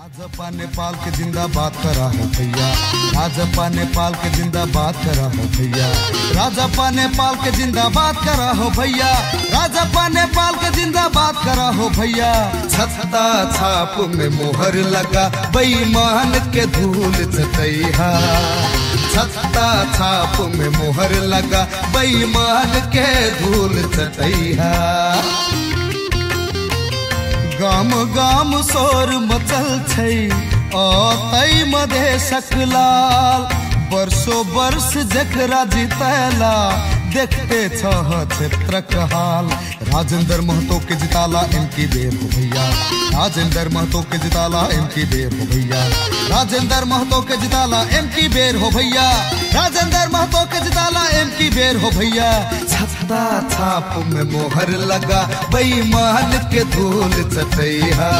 राजपा नेपाल के जिंदाबाद करा हो भैया, राजपा नेपाल के जिंदाबाद करा हो भैया, राजपा नेपाल के जिंदाबाद करा हो भैया, राजपा नेपाल के जिंदाबाद करा हो भैया। छत्ता छाप में मोहर लगा बेईमान के धूल चटैहा, छत्ता छाप में मोहर लगा बेईमान के धूल चटैहा। गाम गाम शोर मचल छै तै मधेशक लाल, वर्षो वर्ष जकरा जितैला देखते छह क्षेत्रक हाल। राजेंद्र महतो के जिताला इनकी देर हो भैया, राजेंद्र महतो के जिताला इनकी देर हो भैया, राजेंद्र महतो के जिताला इनकी बेर हो भैया, राजेंद्र महतो के जिताला इनकी बेर हो भैया। छत्ता छाप में मोहर लगा बेईमान के धूल चटैहा।